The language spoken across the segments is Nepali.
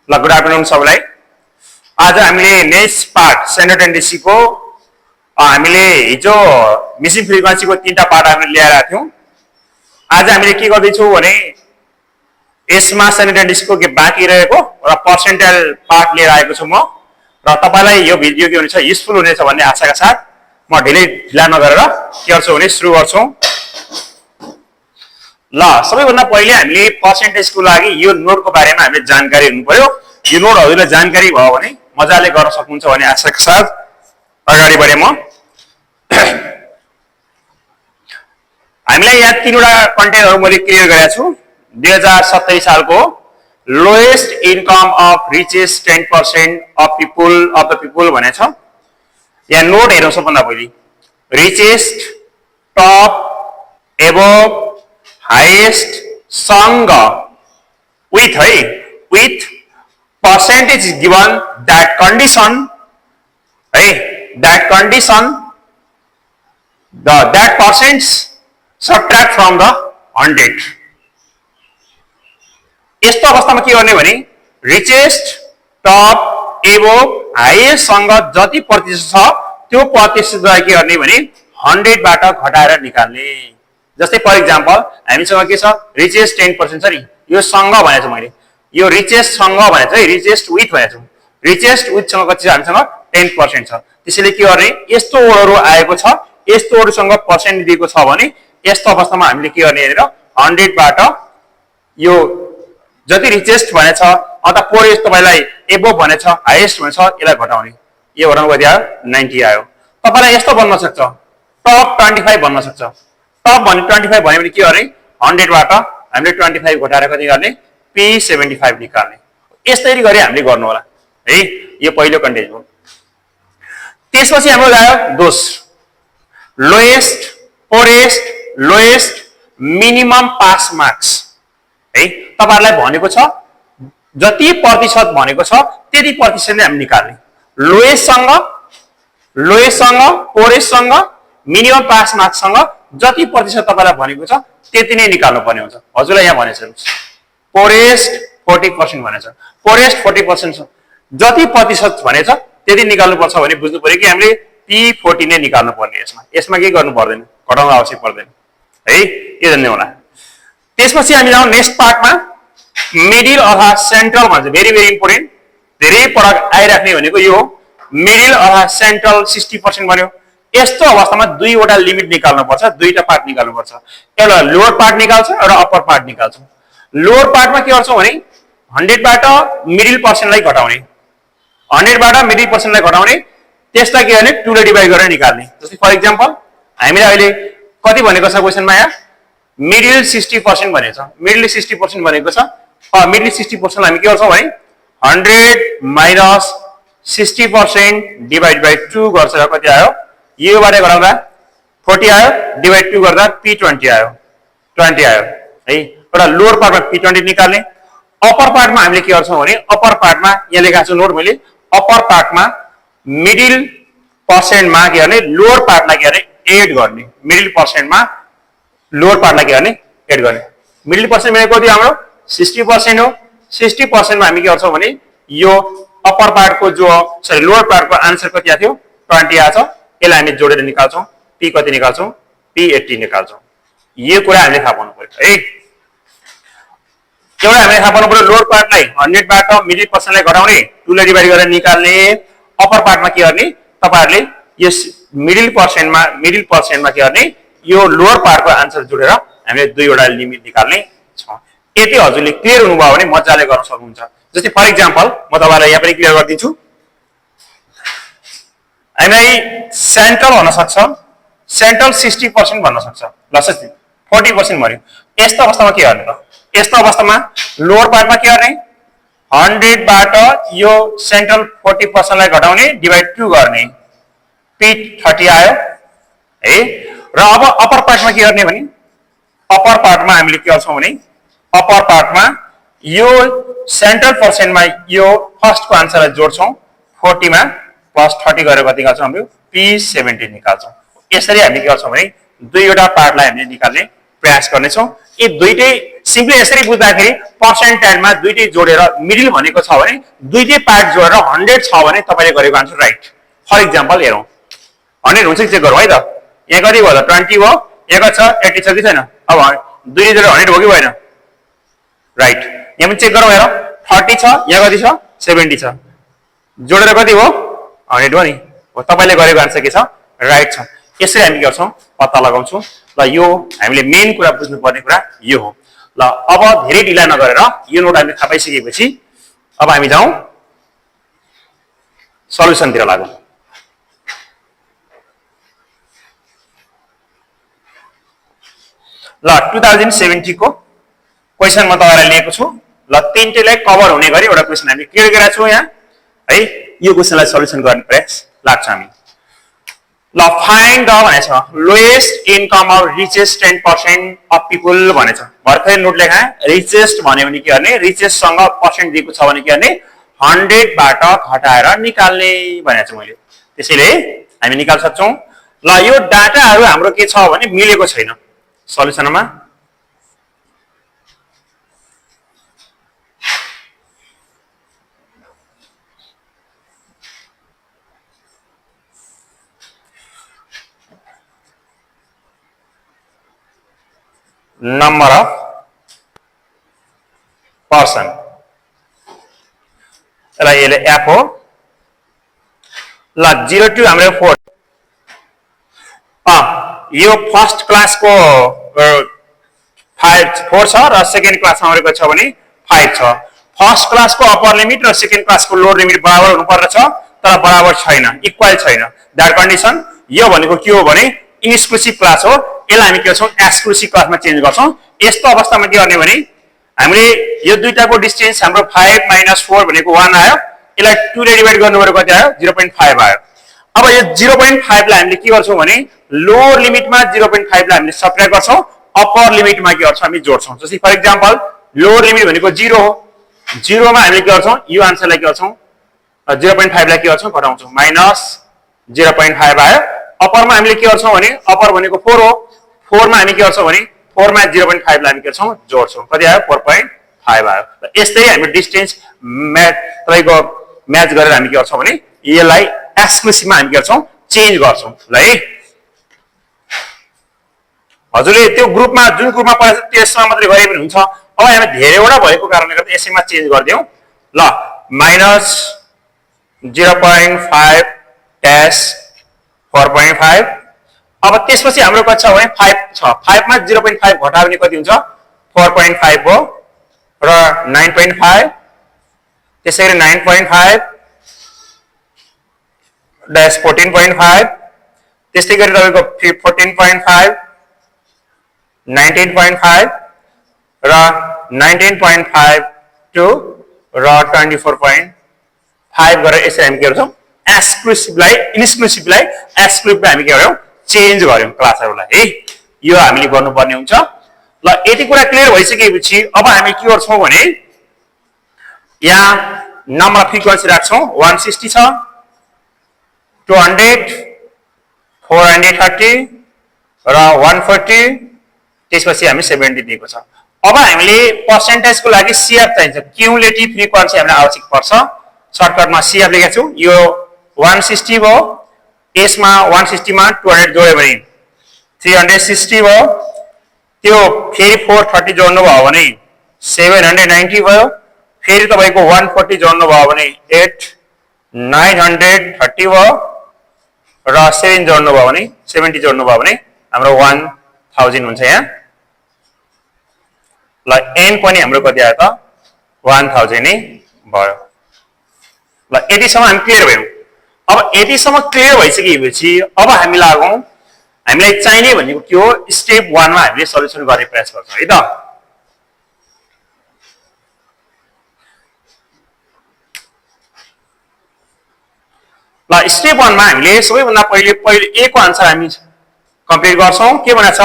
ल गुड आफ्टरनुन सबैलाई। आज हामीले नेक्स्ट पार्ट सेन्टर टेन्डेन्सी को हामीले हिजो मिसिङ फ्रिक्वेन्सी को तीनटा पार्ट हामीले ल्याएर आएको थियौं। आज हामीले के गर्दै छौं भने यसमा सेन्टर टेन्डेन्सी को बाँकी रहेको र पर्सेन्टाइल पार्ट लिएर आएको छु म र तपाईलाई यो भिडियो के हुनेछ युजफुल हुनेछ भन्ने आशाका साथ म ढिला नगरेर के गर्छु भने सुरु गर्छौं। ल सबैभन्दा पहिले हामीले पर्सेन्टेजको लागि यो नोडको बारेमा हामीले जानकारी हुनु पर्यो। यो नोड हजुरलाई जानकारी भयो भने मजाले गर्न सक्नुहुन्छ भन्ने आशाका साथ अगाडि बढे म। हामीलाई यहाँ तीनवटा कन्टेन्टहरु मैले क्लियर गरेको छु। 2070 सालको lowest income of richest 10% of the people भनेछ। यहाँ नोड हेरौँ सबभन्दा पहिले रिचेस्ट, टप, एबोभ, हाईएस्ट सँग with है with percentage is given that condition है that condition that percents subtract from the 100। यस्तो अवस्थामा के गर्ने भने रिचेस्ट, टप, एबोभ, हाईएस्ट सँग जति प्रतिशत छ त्यो प्रतिशतलाई के गर्ने भने 100 बाट घटाएर निकाल्ने। जस्तै फर एक्जाम्पल हामीसँग के छ रिचेस्ट 10% छ नि, यो सँग भनेको छु मैले, यो रिचेस्ट सँग भनेको है रिचेस्ट विथ भनेको छु। रिचेस्ट विथ सँग कति छ हामीसँग 10% छ। त्यसैले के गर्ने यस्तो वर्डहरु आएको छ, यस्तो वर्डहरुसँग पर्सेन्ट दिएको छ भने यस्तो अवस्थामा हामीले के गर्ने भनेर 100 बाट यो जति रिचेस्ट भनेछ अथवा पोरेस्ट तपाईलाई एबोभ भनेछ, हाईएस्ट भनेछ यसलाई घटाउने। यो घटाउनु कति आयो 90 आयो। तपाईलाई यस्तो बन्न सक्छ टप 25 बन्न सक्छ। टप भने 25 भन्यो भने के गर्ने 100 बाट हामीले 25 घटाएर कति गर्ने P75 निकाल्ने। यसरी गरी हामीले गर्नु होला है। यो पहिलो कन्टेन्ट हो। त्यसपछि हाम्रो आयो दोस्रो lowest, forest, lowest, minimum pass marks है। तपाईहरुलाई भनेको छ जति प्रतिशत भनेको छ त्यति प्रतिशतले हामी निकाल्ने। लोएस्ट सँग, पोरेस्ट सँग, मिनिमम पास मार्क्स सँग जति प्रतिशत तपाईलाई भनेको छ त्यति नै निकाल्नु पर्ने हुन्छ। हजुरलाई यहाँ भनेछ पोरेस्ट 40% भनेछ। पोरेस्ट 40% छ, जति प्रतिशत भनेछ त्यति निकाल्नु पर्छ भने बुझ्नु पर्यो कि हामीले P40 नै निकाल्नु पर्ने। यसमा के गर्नु पर्दैन, घटाउन आवश्यक पर्दैन है। यो जान्नु होला। त्यसपछि हामी जाउँ नेक्स्ट पार्टमा मिडल अथवा सेन्ट्रल भन्छ। भेरी इम्पोर्टेन्ट, धेरै पटक आइराख्ने भनेको यो मिडल अथवा सेन्ट्रल 60% भन्यो। यस्तो अवस्थामा दुईवटा लिमिट निकाल्नु पर्छ, दुईटा पार्ट निकाल्नु पर्छ। एउटा लोअर पार्ट निकाल्छ, एउटा अप्पर पार्ट निकाल्छ। लोअर पार्टमा के गर्छौं भने 100 बाट मिडल पर्सेन्टलाई घटाउने, 100 बाट मिडल पर्सेन्टलाई घटाउने, त्यसलाई के गर्ने 2 ले डिवाइड गरेर निकाल्ने। जस्तै फर एक्जाम्पल हामीले अहिले कति भनेको छ क्वेशनमा यहाँ मिडल 60% भनेको छ। मिडल 60% भनेको छ। मिडल 60% हामी के गर्छौं भने 100 माइनस 60% डिवाइड बाइ 2 गर्छ। कति आयो यो बारे गराउँदा 40 आयो, डिवाइड 2 गर्दा P20 आयो, 20 आयो है। एउटा लोअर पार्टमा P20 निकाल्ने। अप्पर पार्टमा हामीले के गर्छौं भने अप्पर पार्टमा यहाँ लेखेको छु नोट मैले, अप्पर पार्टमा मिडल पर्सेन्टमा के गर्ने लोअर पार्टलाई के गर्ने एड गर्ने। मिडल पर्सेन्टमा लोअर पार्टलाई के गर्ने एड गर्ने। मिडल पर्सेन्ट भनेको कति हाम्रो 60% हो। 60% मा हामी के गर्छौं भने यो अप्पर पार्टको जो सरी लोअर पार्टको आन्सर कति आथ्यो 20 आछ। यसलाई हामी जोडेर निकाल्छौं। P कति निकाल्छौं P80 निकाल्छौं। यो कुरा हामीले थाहा पाउनु पर्यो है। एउटा हामीले थाहा पाउनु पर्यो लोअर पार्टलाई 100 बाट मिडल पर्सेन्टलाई घटाउने, 2 ले डिवाइड गरेर निकाल्ने। अप्पर पार्टमा के गर्ने तपाईहरुले यस मिडल पर्सेन्टमा के गर्ने यो लोअर पार्टको आन्सर जोडेर हामीले दुईवटा लिमिट निकाल्ने छ। यति हजुरले क्लियर हुनुभयो भने मजाले गर्न सक्नुहुन्छ। जस्तै फर एक्जाम्पल म तपाईलाई यहाँ पनि क्लियर गर्दिन्छु। हामीलाई सेन्ट्रल भन्न सक्छ, सेन्ट्रल 60% भन्न सक्छ, ल 40% भन्यो। यस्तो अवस्थामा के गर्ने त? यस्तो अवस्थामा लोअर पार्टमा के गर्ने 100 बाट यो सेन्ट्रल 40% लाई घटाउने, डिवाइड 2 गर्ने, P30 आयो है। र अब अप्पर पार्टमा के गर्ने भने अप्पर पार्टमा हामीले के गर्छौं भने अप्पर पार्टमा यो सेन्ट्रल पर्सेन्टमा यो फर्स्टको आन्सरलाई जोड्छौं। 40 मा प्लस 30 गरेर कति गर्छौं हामी P70 निकाल्छौं। यसरी हामी के गर्छौं भने दुईवटा पार्टलाई हामीले निकाल्ने प्रयास गर्नेछौं। यी दुईटै सिम्पली यसरी बुझ्दाखेरि पर्सेन्टाइलमा दुईटै जोडेर मिडल भनेको छ भने दुईटै पार्ट जोडेर 100 छ भने तपाईले गरेको आन्सर राइट। फर इक्जाम्पल हेरौँ 100 हुन्छ कि चेक गरौँ है त। यहाँ कति भयो त 20 भयो, यहाँ कति छ 80 छ कि छैन। अब दुईटै जोडेर 100 हो कि भएन राइट। यहाँ पनि चेक गरौँ हेर 30 छ, यहाँ कति छ 70 छ, जोडेर कति हो 100 हो नि। तपाईले गरेको आन्सर के छ राइट छ। यसरी हामी के गर्छौँ पत्ता लगाउँछौँ। ल यो हामीले मेन कुरा बुझ्नुपर्ने कुरा यो हो। ल अब धेरै ढिला नगरेर यो नोट हामीले थाहा पाइसकेपछि अब हामी जाउँ सल्युसनतिर लागौँ। ल 2070 को क्वेशन म तपाईलाई लिएको छु। ल तीनटैलाई कभर हुने गरी एउटा क्वेशन हामी क्लियर गरेका छौँ यहाँ है। यो क्वेशनलाई सल्युसन गर्ने प्रयास लाग्छ हामी। ल फाइन्ड द भनेछ lowest income of richest 10% of people भनेछ। भर्खरै नोट लेखा रिचेस्ट भन्यो भने के गर्ने, रिचेस्ट सँग पर्सेन्ट दिएको छ भने के गर्ने 100 बाट घटाएर निकाल्ने भनेको छु मैले। त्यसैले हामी निकाल्न सक्छौँ। ल यो डाटाहरु हाम्रो के छ भने मिलेको छैन सल्युसनमा। number of person ल यसले f हो। ल 02 हाम्रो 4 यो फर्स्ट क्लास को 4 छ र सेकेन्ड क्लास मा रहेको छ भने 5 छ। फर्स्ट क्लास को अप्पर लिमिट र सेकेन्ड क्लास को लोअर लिमिट बराबर हुनुपर्ने छ तर बराबर छैन, इक्वल छैन। दैट कन्डिसन यो भनेको के हो भने इन्क्लुसिभ क्लास हो। यसलाई हामी के गर्छौं एक्सक्लुसिभ क्लासमा चेन्ज गर्छौं। यस्तो अवस्थामा के गर्ने भने हामीले यो दुईटाको डिस्टेन्स हाम्रो 5 - 4 भनेको 1 आयो। यसलाई 2 ले डिवाइड गर्नु परे कति आयो 0.5 आयो। अब यो 0.5 लाई हामीले के गर्छौं भने लोअर लिमिटमा 0.5 लाई हामीले सबट्र्याक्ट गर्छौं, अप्पर लिमिटमा के गर्छौं हामी जोड्छौं। जस्तै फर एक्जाम्पल लोअर लिमिट भनेको 0 हो, 0 मा हामीले के गर्छौं यो आन्सरलाई के गर्छौं 0.5 लाई के गर्छौं घटाउँछौं -0.5 आयो। अप्पर मा हामीले के गर्छौं भने अप्पर भनेको 4 हो, 4 मा हामी के गर्छौं भने 4 मा 0.5 लाई हामी के गर्छौं जोड्छौं, कति आयो 4.5 आयो। यस्तै हामी डिस्टेन्स म्याच तपाईको म्याच गरेर हामी के गर्छौं भने यसलाई एक्सक्लुसिभमा हामी के गर्छौं चेन्ज गर्छौं। ल है हजुरले त्यो ग्रुपमा जुन ग्रुपमा परेछ त्यसमा मात्रै गरे पनि हुन्छ। अब हामी धेरैवटा भएको कारणले गर्दा यसैमा चेन्ज गर्दियौ। ल -0.5 डैश 4.5। अब त्यसपछि हाम्रो कति छ भने 5 छ। 5 मा 0.5 घटायो भने कति हुन्छ 4.5 हो र 9.5 त्यसैगरी 9.5 डैश 14.5 त्यस्तै गरी तपाईको 14.5 19.5 र 19.5 टु र 24.5 गरेर यसरी हामी के गर्छौं एक्सक्लुसिभलाई इन्क्लुसिभलाई एक्सक्लुसिभलाई हामी के गर्यौं चेन्ज गर्यौं क्लासहरुलाई है। यो हामीले गर्नुपर्ने हुन्छ। ल यति कुरा क्लियर भइसकेपछि अब हामी के गर्छौं भने यहाँ नम्बर अफ फ्रिक्वेन्सी राख्छौं 160 छ, 200 430 र 140 त्यसपछि हामी 70 दिएको छ। अब हामीले पर्सेन्टेज को लागि सीएफ चाहिन्छ, क्युमुलेटिभ फ्रिक्वेन्सी हामीलाई आवश्यक पर्छ। सर्टकटमा सीएफ लेखेको छु। यो 160 भयो, यसमा 160 मा 200 जोड्यो भने 360 भयो, त्यो फेरि 430 जोड्नु भयो भने 790 भयो, फेरि तपाईको 140 जोड्नु भयो भने 930 भयो र 7 जोड्नु भयो भने 70 जोड्नु भयो भने हाम्रो 1000 हुन्छ यहाँ। ल n पनि हाम्रो कति आयो त 1000 नै भयो। ल यतिसम्म हामी क्लियर भयौं। अब यतिसम्म क्लियर भइसकेपछि अब हामी लागौं हामीलाई चाहिने भनेको के हो स्टेप 1 मा हामीले सल्युसन गर्ने प्रयास गर्छौं है त। ल स्टेप 1 मा हामीले सबैभन्दा पहिले ए को आन्सर हामी कम्प्लिट गर्छौं। के भनेको छ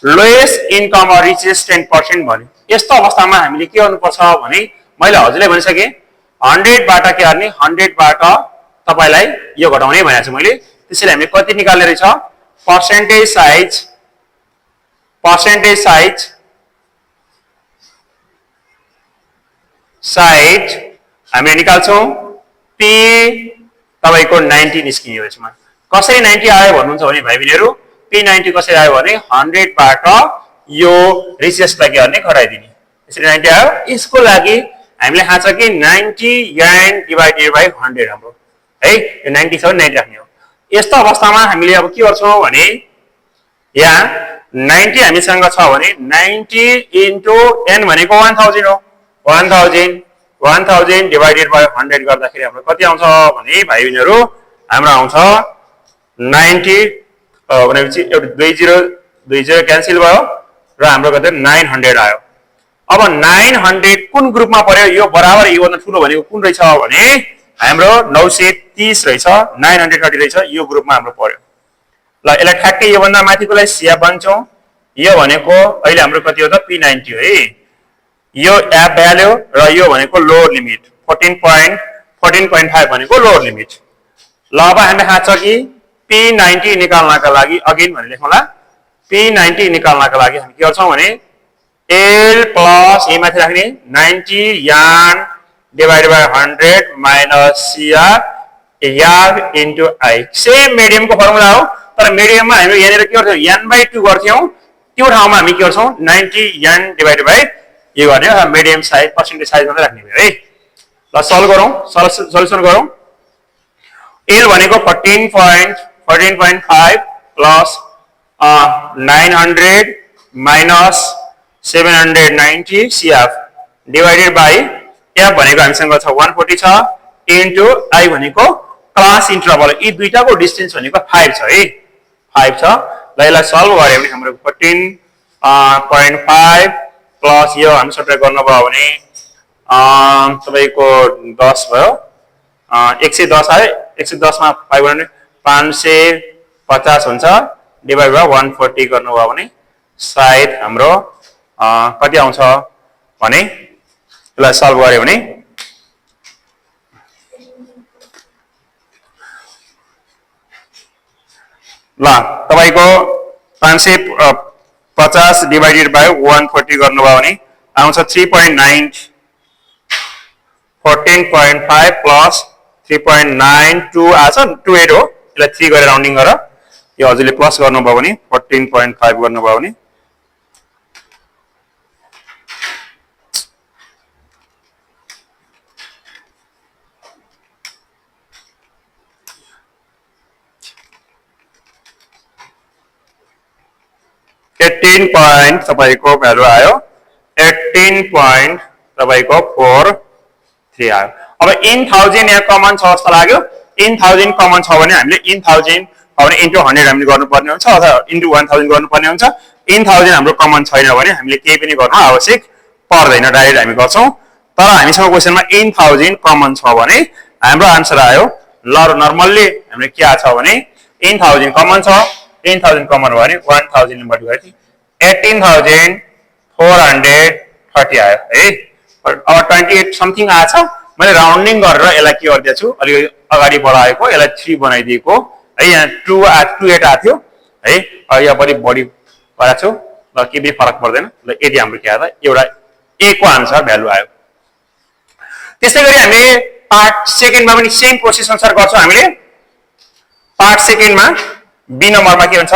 लोएस्ट इन्कम अर रिचेस्ट 10% भन्यो। यस्तो अवस्थामा हामीले के गर्नुपर्छ भने मैले हजुरले भनिसके 100 बाट के गर्ने 100 बाट तपाईलाई यो घटाउने भनेको छु मैले। त्यसैले हामीले कति निकाल्ने रहेछ पर्सेन्टेज साइज साइड हामीले निकाल्छौँ P तपाईको 90 निस्कियो यसमा कसरी 90 आयो भन्नुहुन्छ भने भाइ बहिनीहरु P90 कसरी आयो भने 100 बाट यो रेसियसलाई के गर्ने घटाइदिने यसरी 90 आयो यसको लागि हामीले थाहा छ कि 90 यान डिवाइडेड बाइ 100 हाम्रो है यो 90 छ 90 राख्ने हो यस्तो अवस्थामा हामीले अब के गर्छौं भने यहाँ 90 हामीसँग छ भने 90 इन्टु n भनेको 1000 हो 1000 डिवाइडेड बाइ 100 गर्दाखेरि हाम्रो कति आउँछ भने भाइ बहिनीहरु हाम्रो आउँछ 90 भनेपछि एउटा 20 क्यान्सल भयो र हाम्रो कति 900 आयो अब 900 कुन ग्रुपमा पर्यो यो बराबर यो भन्दा ठूलो भनेको कुन रहेछ भने हाम्रो 930 रहेछ 930 रहेछ यो ग्रुपमा हाम्रो पर्यो ल यसलाई ठ्याक्कै यो भन्दा माथिकोलाई सिया बन्छौं यो भनेको अहिले हाम्रो कति हो त P90 है यो एप भ्यालु र यो भनेको लोअर लिमिट 14.5 भनेको लोअर लिमिट ल अब हामीले थाहा छ कि P90 निकाल्नका लागि अगेन भने लेखौँला P90 निकाल्नका लागि हामी के गर्छौं भने L प्लस ए माथि राख्ने 90 यान डिवाइडेड बाइ 100 माइनस CR यार इन्टु I सेम मिडियमको फर्मुला हो तर मिडियममा हामी यहाँनिर के गर्थ्यौ n/2 गर्थ्यौ त्यो ठाउँमा हामी के गर्छौं 90 यान डिवाइडेड बाइ यो गर्ने मिडियम साइज पर्सेन्टेज साइज मात्रै राख्ने भयो है ल सल्भ गरौँ सल्युसन गरौँ L भनेको 14.5 plus 900 minus 790 CF divided by F भनेको हामीसँग छ 140 छ इन्टु I भनेको क्लास इन्टरभल यी दुईटाको डिस्टेन्स भनेको 5 छ है 5 छ ल यसलाई सल्भ गरे भने हाम्रो 14.5 प्लस यो हामी सब्ट्र्याक्ट गर्नुभयो भने तपाईको 10 भयो 110 आयो 110 मा 550 हुन्छ डिवाइड बाइ 140 गर्नुभयो भने सायद हाम्रो कति आउँछ भने यसलाई सल्भ गरे भने ल तपाईको 550 डिवाइडेड बाइ 140 गर्नुभयो भने आउँछ 3.9 14.5 प्लस 3.92 आछ 28 हो यसलाई 3 गरेर राउन्डिङ गर यो हजुरले प्लस गर्नुभयो भने 14.5 गर्नुभयो भने तपाईको भ्यालु आयो 18 तपाईको 43 आयो अब इन 1000 यहाँ कमन छ जस्तो लाग्यो इन 1000 कमन छ भने हामीले इन 1000 भने इन्टु 100 हामीले गर्नुपर्ने हुन्छ अथवा इन्टु 1000 गर्नुपर्ने हुन्छ इन 1000 हाम्रो कमन छैन भने हामीले केही पनि गर्न आवश्यक पर्दैन डाइरेक्ट हामी गर्छौं तर हामीसँग क्वेशनमा इन 1000 कमन छ भने हाम्रो आन्सर आयो ल नर्मल्ली हामीले के आछ भने इन 1000 कमन छ इन 1000 कमन भयो भने 1000 नम्बर डिवाइड 18430 आयो है अब 28 समथिङ आछ मैले राउन्डिङ गरेर यसलाई के गर्दैछु अलि अगाडि बढाएको यसलाई 3 बनाइदिएको है यहाँ 28 आथ्यो है यहाँ पनि बढी गराएको छु ल के पनि फरक पर्दैन ल यदि हाम्रो के आयो एउटा a को आन्सर भ्यालु आयो त्यसैगरी हामीले पार्ट सेकेन्डमा पनि सेम प्रोसेस अनुसार गर्छौं हामीले पार्ट सेकेन्डमा बी नम्बरमा के हुन्छ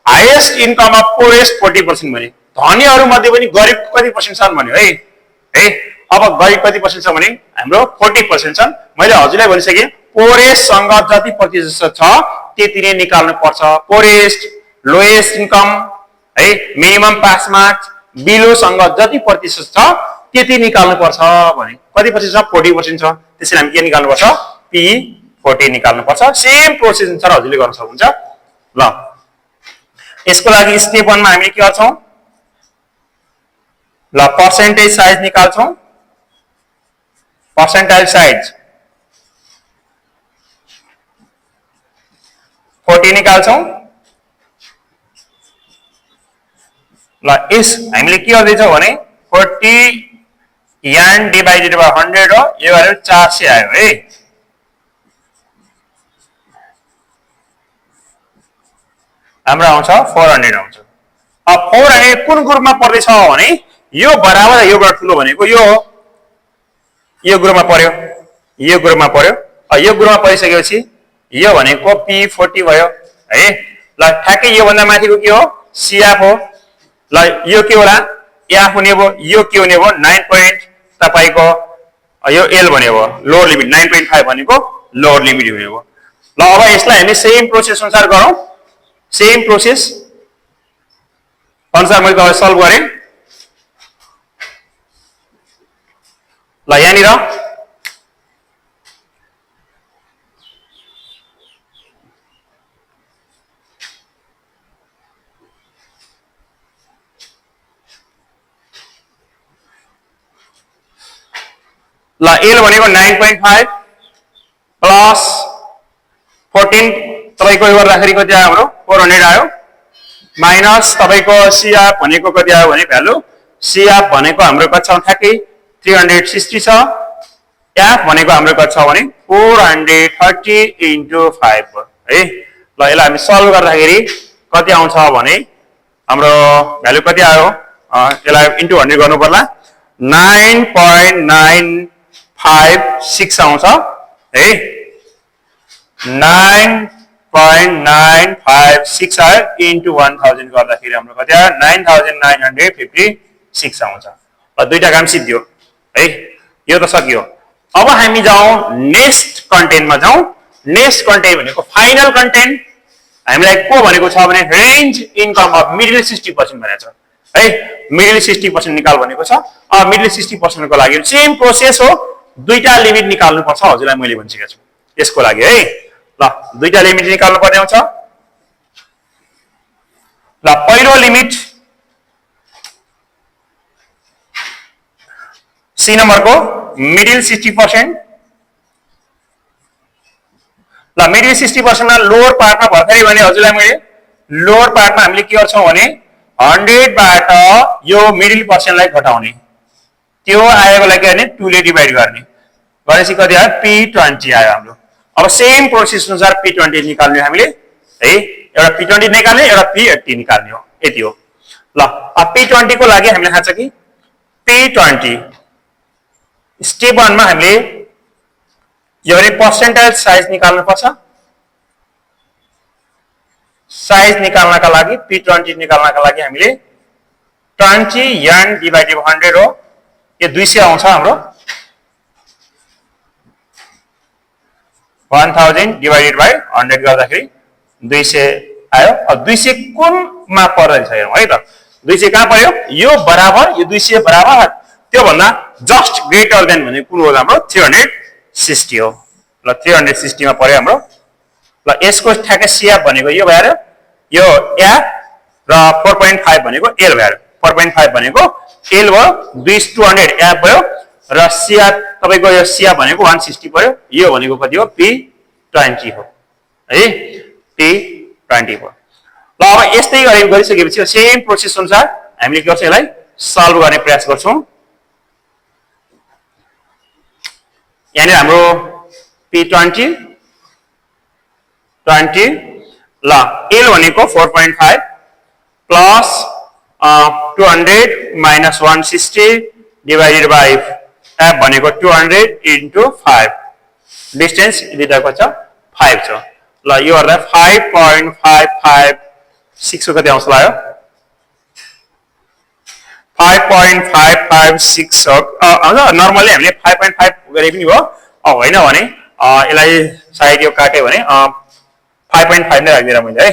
हाईएस्ट इन्कम अफ पोरेस्ट 40% भने धनीहरु मध्ये पनि गरिब कति पर्सेन्ट छन् भन्यो है अब गरिब कति पर्सेन्ट छ भने हाम्रो 40% छन् मैले हजुरलाई भनिसके पोरेस्ट सँग जति प्रतिशत छ त्यति नै निकाल्नु पर्छ पोरेस्ट लोएस्ट इन्कम है मिनिमम पास मार्क्स बिलो सँग जति प्रतिशत छ त्यति निकाल्नु पर्छ भने कति प्रतिशत छ 40% छ त्यसैले हामी के निकाल्नु पर्छ P40 निकाल्नु पर्छ सेम प्रोसेस अनुसार हजुरले गर्न सक्नुहुन्छ ल यसको लागि स्टेप 1 मा हामी के गर्छौं ल पर्सेन्टेज साइज निकाल्छौं पर्सेन्टाइल साइज 40 निकाल्छौं ल यस हामीले के गर्दै छौं भने 40 यान डिवाइडेड बाइ 100 हो यो गरेर 400 आयो है हाम्रो आउँछ 400 आउँछ अब 400 कुन ग्रुपमा पर्दै छ भने यो बराबर योबाट ठूलो भनेको यो यो ग्रुपमा पर्यो, यो ग्रुपमा पर्यो। यो ग्रुपमा परिसकेपछि यो भनेको P40 भयो है। ल ठ्याक्कै यो भन्दा माथिको के हो CF हो। ल यो के होला F हुने भयो, यो के हुने भयो 9 पोइन्ट तपाईको यो L भने भयो लोअर लिमिट 9.5 भनेको लोअर लिमिट हुने भयो। ल अब यसलाई हामी सेम प्रोसेस अनुसार गरौँ। सेम प्रोसेस अनुसार मैले तपाईलाई सल्भ गरे। ल यहाँनिर ल L भनेको 9.5 प्लस 14 तपाईको यो गर्दाखेरि कति आयो हाम्रो 400 आयो माइनस तपाईको CF भनेको कति आयो भने भ्यालु CF भनेको हाम्रो कति छ ठ्याक्कै 360 छ। F भनेको हाम्रो कति छ भने 430 * 5 है। ल यसलाई हामी सल्भ गर्दाखेरि कति आउँछ भने हाम्रो भ्यालु कति आयो यसलाई इन्टु 100 गर्नु पर्ला 9.956 आउँछ है। 9.956 आयो इन्टु 1000 गर्दाखेरि हाम्रो कति आयो 9956 आउँछ। ल दुईटा काम सिद्धियो है। यो त सकियो। अब हामी जाउँ नेक्स्ट कन्टेन्टमा जाउँ। नेक्स्ट कन्टेन्ट भनेको फाइनल कन्टेन्ट हामीलाई को भनेको छ भने रेन्ज इन्कम अफ मिडल 60% भनेको छ है। मिडल 60% निकाल भनेको छ। मिडल 60% को लागि सेम प्रोसेस हो। दुईटा लिमिट निकाल्नु पर्छ हजुरलाई मैले भनिसकेको छु यसको लागि है। ल दुईटा लिमिट निकाल्नु पर्ने हुन्छ। ल पहिलो लिमिट सी नम्बरको मिडल 60%। ल मिडल 60% मा लोअर पार्टमा भर्खरै भने हजुरलाई मैले लोअर पार्टमा हामीले के गर्छौं भने 100 बाट यो मिडल पर्सनलाई घटाउने त्यो आएको लागि भने 2 ले डिवाइड गर्ने गरेपछि कति आयो P20 आयो हाम्रो। अब सेम प्रोसेस अनुसार P20 निकाल्ने हामीले है। एउटा P20 निकाल्ने एउटा P80 निकाल्ने हो यति हो। ल अब P20 को लागि हामीले थाहा छ कि P20 स्टेप 1 मा हामीले यो रे पर्सेन्टेज साइज निकाल्नु पर्छ। साइज निकाल्नका लागि P20 निकाल्नका लागि हामीले 20 n डिवाइडेड बाइ 100 हो। यो 200 आउँछ हाम्रो 1000 डिवाइडेड बाइ 100 गर्दाखेरि 200 आयो। अब 200 कुनमा पर्छ हेरौँ है त 200 कहाँ पर्यो यो बराबर यो 200 बराबर त्यो भन्दा जस्ट ग्रेटर देन भने कुन हो हाम्रो 360 हो। ल 360 मा पर्यो हाम्रो। ल यसको ठ्याक्कै CF भनेको यो भएर यो F र 4.5 भनेको L भएर 4.5 भनेको L भयो 200 F भयो र CF तपाईको यो CF भनेको 160 पर्यो। यो भनेको कति हो P20 हो है P20 हो। ल अब यस्तै गरिसकेपछि सेम प्रोसेस अनुसार हामीले के गर्छौं यसलाई सल्भ गर्ने प्रयास गर्छौं। यहाँ हाम्रो P20 20 ल L भनेको 4.5 plus 200 minus 160 divided by F भनेको 200 * 5 डिस्टेन्स दुईटाको छ 5 छ। ल यो गर्दा 5.556 को कति आउँछ लाग्यो 5.556 नर्मली हामीले 5.5 गरे पनि हो होइन भने यसलाई साइड यो काट्यो भने 5.5 नै राख्दिरा मैले है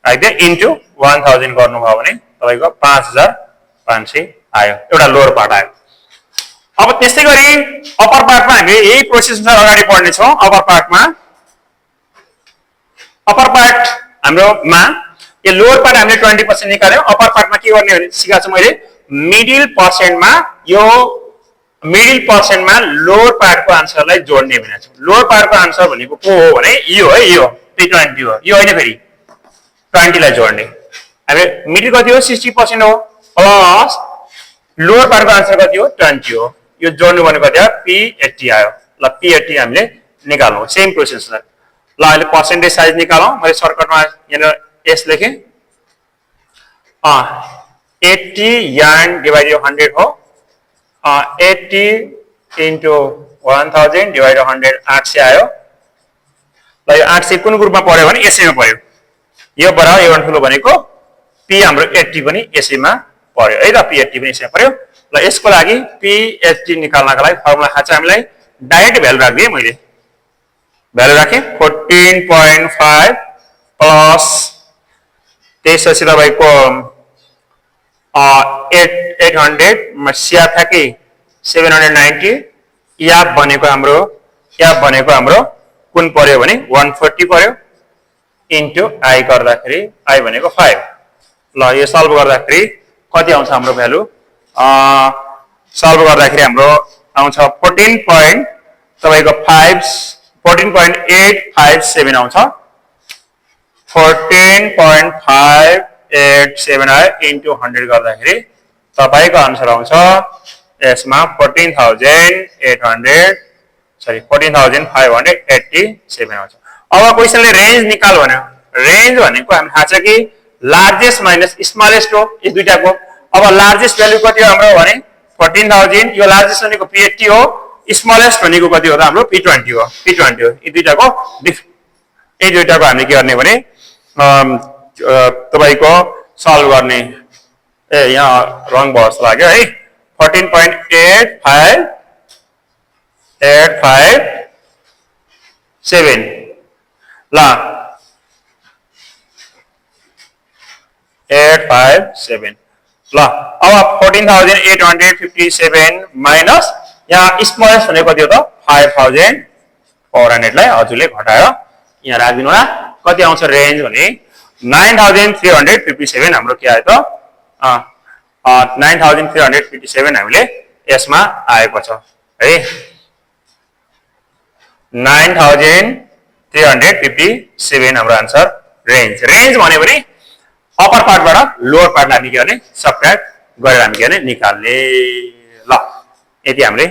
राख्दिए इन्टु 1000 गर्नुभयो भने तपाईको 5500 आयो एउटा लोअर पार्ट आयो। अब त्यस्तै गरी अप्पर पार्टमा हामीले यही प्रोसेस अनुसार अगाडि बढ्ने छौं। अप्पर पार्ट हाम्रोमा यो लोअर पार्ट हामीले 20% निकाल्यौ। अप्पर पार्टमा के गर्ने भने सिकाएको छु मैले मिडल पर्सेन्टमा यो मिडल पर्सेन्टमा लोअर पार्टको आन्सरलाई जोड्ने भनेको छु। लोअर पार्टको आन्सर भनेको को हो भने यो है यो P20 हो। यो हैन फेरि 20 लाई जोड्ने हामी मिडल कति हो 60% हो प्लस लोअर पार्टको आन्सर कति हो 20 हो। यो जोड्नु भनेको कति हो P80 आयो। ल P80 हामीले निकाल्नु सेम प्रोसेस छ। ल अहिले पर्सेन्टेज साइज निकालौं। मैले सर्टकटमा यहाँ S लेखे 80 n डिवाइडेड 100 हो 80 इन्टु 1000 डिवाइड 100 800 आयो ल यो 800 कुन ग्रुपमा पर्यो भने एसएमा पर्यो यो बराबर यो ठुलो भनेको पी हाम्रो 80 पनि एसएमा पर्यो है त पी 80 पनि एसएमा पर्यो ल यसको लागि पी 80 निकाल्नका लागि फर्मुला खान्छ हामीलाई डाइरेक्ट भ्यालु राख्दिए मैले भ्यालु राखे 14.5 प्लस त्यसपछि तपाईको 800 मसिया फ्याके 790 याब भनेको हाम्रो कुन पर्यो भने 140 पर्यो इन्टु आई गर्दाखेरि आई भनेको 5 ल यो सल्भ गर्दाखेरि कति आउँछ हाम्रो भ्यालु सल्भ गर्दाखेरि हाम्रो आउँछ 14.857 आउँछ 14.587 आयो इन्टु 100 गर्दाखेरि तपाईको आन्सर आउँछ यसमा 14,587 आउँछ अब क्वेशनले रेन्ज निकाल भन्यो रेन्ज भनेको हामी थाहा छ कि लार्जेस्ट माइनस स्मलेस्ट हो यो दुईटाको अब लार्जेस्ट भ्यालु कति हो हाम्रो भने 14,000 यो लार्जेस्ट भनेको P80 हो स्मलेस्ट भनेको कति हो त हाम्रो P20 हो यी दुईटाको हामी के गर्ने भने तपाईको सल्भ गर्ने ए यहाँ रङ भयो जस्तो लाग्यो है 14.857 ल 857 ल अब 14,857 माइनस यहाँ स्मलेस्ट भनेको कति हो त 5,400 लाई हजुरले घटाएर यहाँ राखिदिनु होला कति आउँछ रेन्ज भने 9,357 हाम्रो के आयो त 9,357 हामीले यसमा आएको छ है 9,357 हाम्रो आन्सर रेन्ज भन्यो भने अप्पर पार्टबाट लोअर पार्टलाई हामी के गर्ने सबट्र्याक्ट गरेर हामी के गर्ने निकाल्ने ल यति हामीले